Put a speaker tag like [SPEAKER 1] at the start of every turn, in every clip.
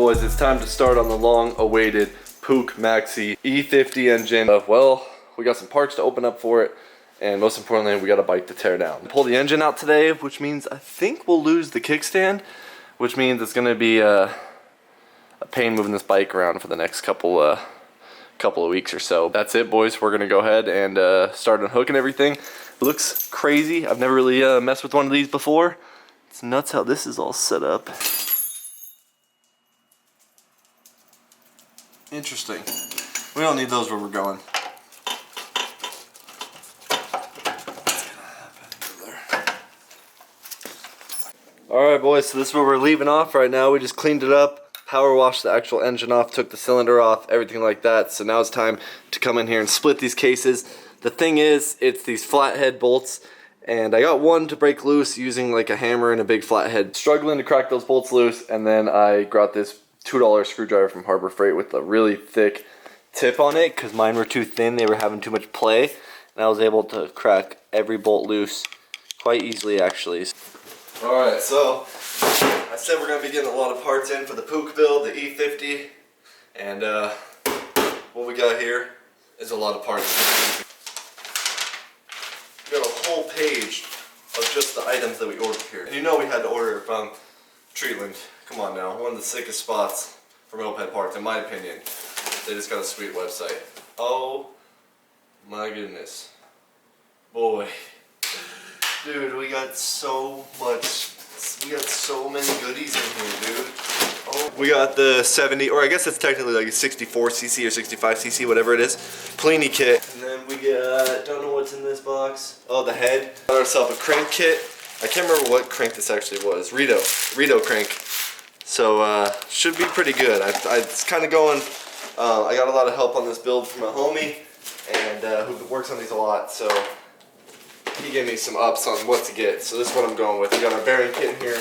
[SPEAKER 1] boys, it's time to start on the long-awaited Puch Maxi E50 engine. Well, we got some parts to open up for it, and most importantly, we got a bike to tear down. Pull the engine out today, which means I think we'll lose the kickstand, which means it's going to be a pain moving this bike around for the next couple of weeks or so. That's it, boys. We're going to go ahead and start unhooking everything. It looks crazy. I've never really messed with one of these before. It's nuts how this is all set up. Interesting. We don't need those where we're going. Alright boys, so this is where we're leaving off right now. We just cleaned it up, power washed the actual engine off, took the cylinder off, everything like that. So now it's time to come in here and split these cases. The thing is, it's these flathead bolts, and I got one to break loose using like a hammer and a big flathead. Struggling to crack those bolts loose, and then I got this $2 screwdriver from Harbor Freight with a really thick tip on it because mine were too thin. They were having too much play, and I was able to crack every bolt loose quite easily actually. Alright, so I said we're going to be getting a lot of parts in for the Puch build, the E50, and what we got here is a lot of parts. We got a whole page of just the items that we ordered here. And you know we had to order it from Treatland. Come on now, one of the sickest spots for moped parts in my opinion. They just got a sweet website. Oh my goodness. Boy. Dude, we got so many goodies in here, dude. Oh. We got the 70, or I guess it's technically like a 64cc or 65cc, whatever it is, POLINI kit. And then we got, don't know what's in this box. Oh, the head. Got ourselves a crank kit. I can't remember what crank this actually was. Rito crank. So, should be pretty good. It's kind of going, I got a lot of help on this build from a homie, and who works on these a lot, so he gave me some ups on what to get. So this is what I'm going with. We got our bearing kit in here,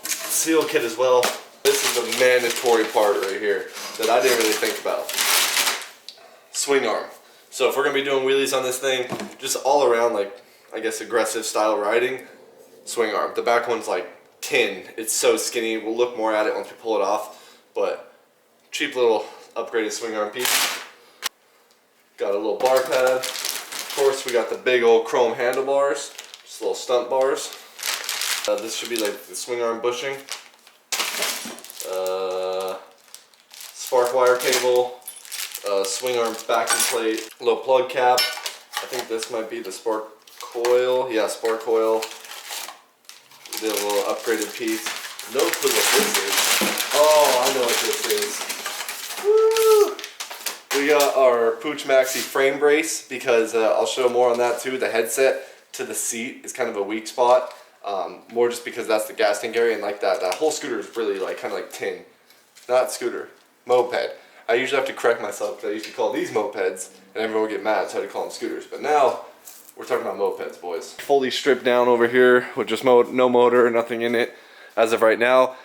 [SPEAKER 1] seal kit as well. This is a mandatory part right here that I didn't really think about. Swing arm. So if we're going to be doing wheelies on this thing, just all around, like, I guess aggressive style riding, swing arm. The back one's like tin. It's so skinny. We'll look more at it once we pull it off, but cheap little upgraded swing arm piece. Got a little bar pad. Of course, we got the big old chrome handlebars, just little stunt bars. This should be like the swing arm bushing. Spark wire cable, swing arm backing plate, little plug cap. I think this might be the spark coil. Yeah, spark coil. We did a little upgraded piece. No clue what this is. Oh, I know what this is. Woo! We got our Puch Maxi frame brace because I'll show more on that too. The headset to the seat is kind of a weak spot. More just because that's the gas tank area, and like that whole scooter is really like kind of like tin. Not scooter, moped. I usually have to correct myself because I used to call these mopeds and everyone would get mad, so I had to call them scooters. But now we're talking about mopeds, boys. Fully stripped down over here with just no motor, nothing in it as of right now.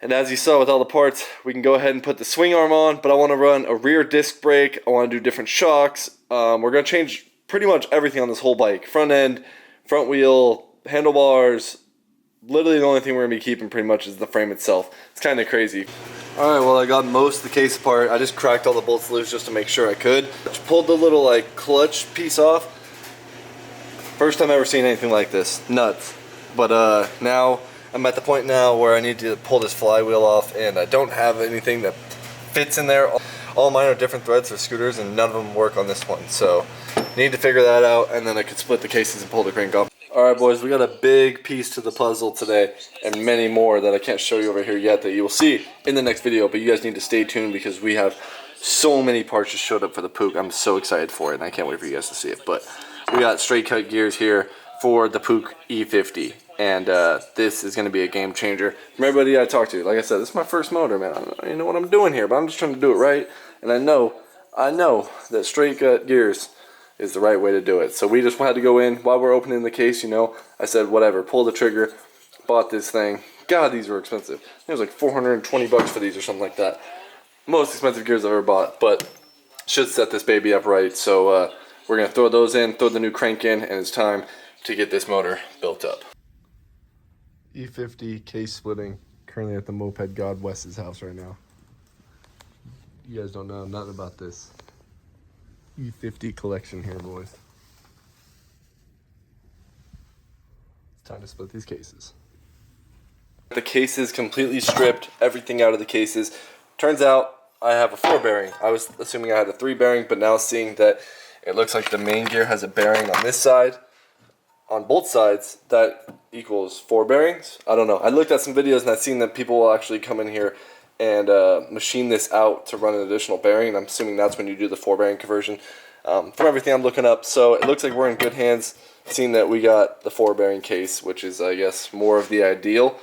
[SPEAKER 1] And as you saw with all the parts, we can go ahead and put the swing arm on, but I want to run a rear disc brake. I want to do different shocks. We're going to change pretty much everything on this whole bike. Front end, front wheel, handlebars. Literally the only thing we're going to be keeping pretty much is the frame itself. It's kind of crazy. Alright, well I got most of the case apart. I just cracked all the bolts loose just to make sure I could. Just pulled the little like clutch piece off. First time ever seen anything like this. Nuts. But now I'm at the point now where I need to pull this flywheel off, and I don't have anything that fits in there. All mine are different threads for scooters, and none of them work on this one. So need to figure that out, and then I could split the cases and pull the crank off. Alright boys, we got a big piece to the puzzle today, and many more that I can't show you over here yet that you will see in the next video, but you guys need to stay tuned because we have so many parts just showed up for the Puch. I'm so excited for it, and I can't wait for you guys to see it. But we got straight cut gears here for the Puch E50, and this is going to be a game changer from everybody I talk to. Like I said, this is my first motor, man. I don't know what I'm doing here, but I'm just trying to do it right, and I know that straight cut gears is the right way to do it. So we just had to go in while we're opening the case, you know. I said whatever, pull the trigger, bought this thing. God, these were expensive. It was like 420 bucks for these or something like that. Most expensive gears I've ever bought, but should set this baby up right. So we're gonna throw those in, throw the new crank in, and it's time to get this motor built up. E50 case splitting Currently at the Moped God Wes's house right now. You guys don't know nothing about this e50 collection here, boys. It's time to split these cases. The cases completely stripped, everything out of the cases. Turns out I have a 4 bearing. I was assuming I had a 3 bearing, but now seeing that it looks like the main gear has a bearing on this side, on both sides, that equals 4 bearings. I don't know. I looked at some videos and I've seen that people will actually come in here and machine this out to run an additional bearing. And I'm assuming that's when you do the 4 bearing conversion. From everything I'm looking up, so it looks like we're in good hands, seeing that we got the 4 bearing case, which is, I guess, more of the ideal.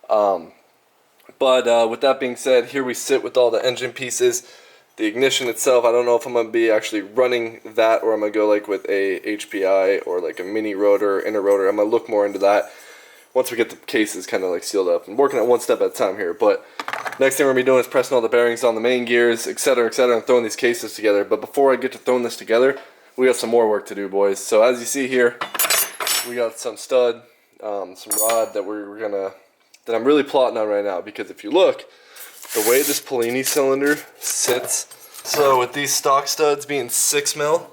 [SPEAKER 1] But with that being said, here we sit with all the engine pieces. The ignition itself, I don't know if I'm going to be actually running that, or I'm going to go like with a HPI or like a mini rotor, inner rotor. I'm going to look more into that once we get the cases kind of like sealed up. I'm working at one step at a time here, but next thing we're going to be doing is pressing all the bearings on the main gears, etc., etc., and throwing these cases together. But before I get to throwing this together, we got some more work to do, boys. So as you see here, we got some stud, some rod that I'm really plotting on right now, because if you look, the way this POLINI cylinder sits, so with these stock studs being 6 mil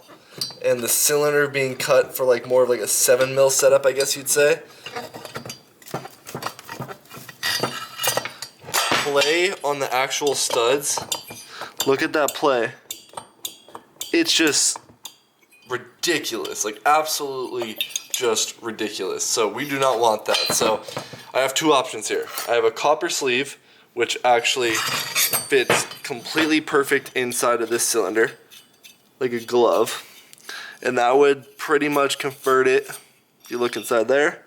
[SPEAKER 1] and the cylinder being cut for like more of like a 7 mil setup, I guess you'd say. Play on the actual studs. Look at that play. It's just ridiculous, like absolutely just ridiculous. So we do not want that. So I have 2 options here. I have a copper sleeve, which actually fits completely perfect inside of this cylinder, like a glove. And that would pretty much convert it, if you look inside there,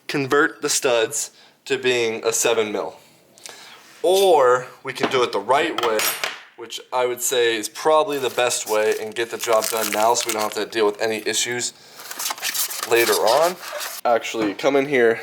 [SPEAKER 1] convert the studs to being a 7 mil. Or we can do it the right way, which I would say is probably the best way, and get the job done now so we don't have to deal with any issues later on. Actually come in here,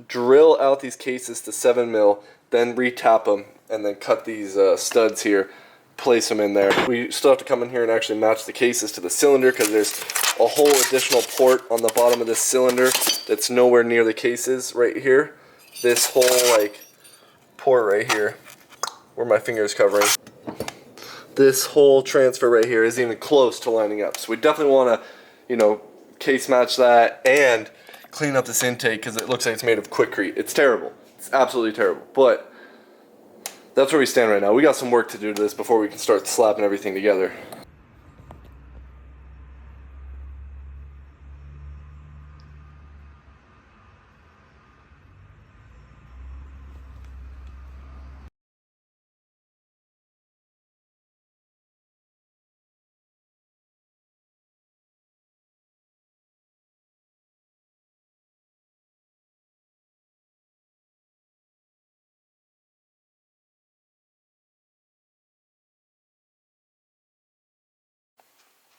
[SPEAKER 1] drill out these cases to 7 mil, then retap them, and then cut these studs here, place them in there. We still have to come in here and actually match the cases to the cylinder, because there's a whole additional port on the bottom of this cylinder that's nowhere near the cases right here. This whole like port right here, where my finger is covering, this whole transfer right here isn't even close to lining up. So we definitely want to, you know, case match that and clean up this intake, because it looks like it's made of Quikrete. It's terrible. It's absolutely terrible. But that's where we stand right now. We got some work to do to this before we can start slapping everything together.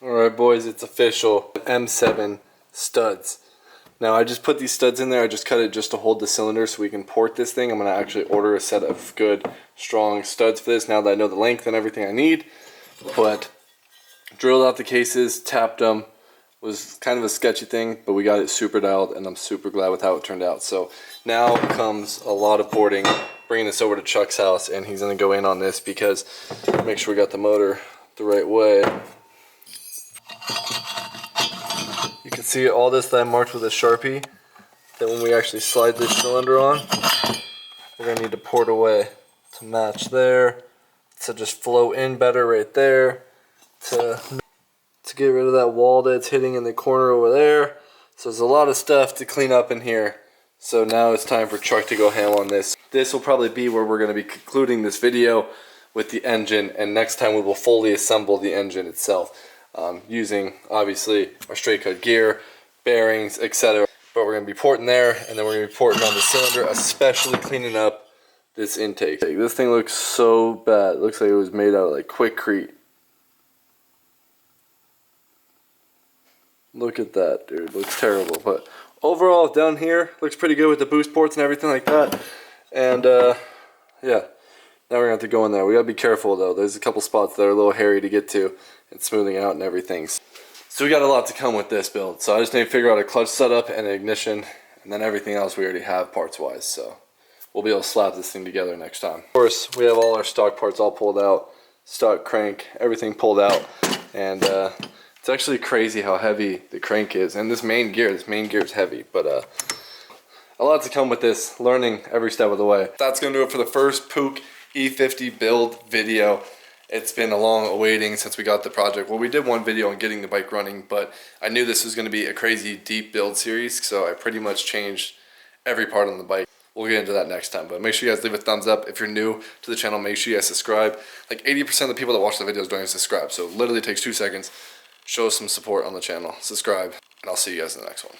[SPEAKER 1] Alright boys, it's official. M7 studs. Now I just put these studs in there, I just cut it just to hold the cylinder so we can port this thing. I'm going to actually order a set of good, strong studs for this now that I know the length and everything I need. But drilled out the cases, tapped them. Was kind of a sketchy thing, but we got it super dialed, and I'm super glad with how it turned out. So now comes a lot of boarding, bringing this over to Chuck's house, and he's going to go in on this, because make sure we got the motor the right way. You can see all this that I marked with a Sharpie, that when we actually slide this cylinder on, we're going to need to port away to match there, to just flow in better right there, to get rid of that wall that's hitting in the corner over there. So there's a lot of stuff to clean up in here. So now it's time for Chuck to go ham on this. This will probably be where we're going to be concluding this video with the engine, and next time we will fully assemble the engine itself. Using obviously our straight cut gear, bearings, etc. But we're going to be porting there, and then we're going to be porting on the cylinder, especially cleaning up this intake. This thing looks so bad. It looks like it was made out of like Quikrete. Look at that, dude. It looks terrible. But overall, down here, looks pretty good with the boost ports and everything like that. And yeah, now we're going to have to go in there. We got to be careful though. There's a couple spots that are a little hairy to get to, and smoothing out and everything. So we got a lot to come with this build. So I just need to figure out a clutch setup and an ignition, and then everything else we already have parts wise. So we'll be able to slap this thing together next time. Of course, we have all our stock parts all pulled out, stock crank, everything pulled out, and it's actually crazy how heavy the crank is. And this main gear is heavy, but a lot to come with this, learning every step of the way. That's gonna do it for the first Puch E50 build video. It's been a long awaiting since we got the project. Well, we did one video on getting the bike running, but I knew this was gonna be a crazy deep build series, so I pretty much changed every part on the bike. We'll get into that next time, but make sure you guys leave a thumbs up. If you're new to the channel, make sure you guys subscribe. Like 80% of the people that watch the videos don't even subscribe, so it literally takes 2 seconds. Show us some support on the channel, subscribe, and I'll see you guys in the next one.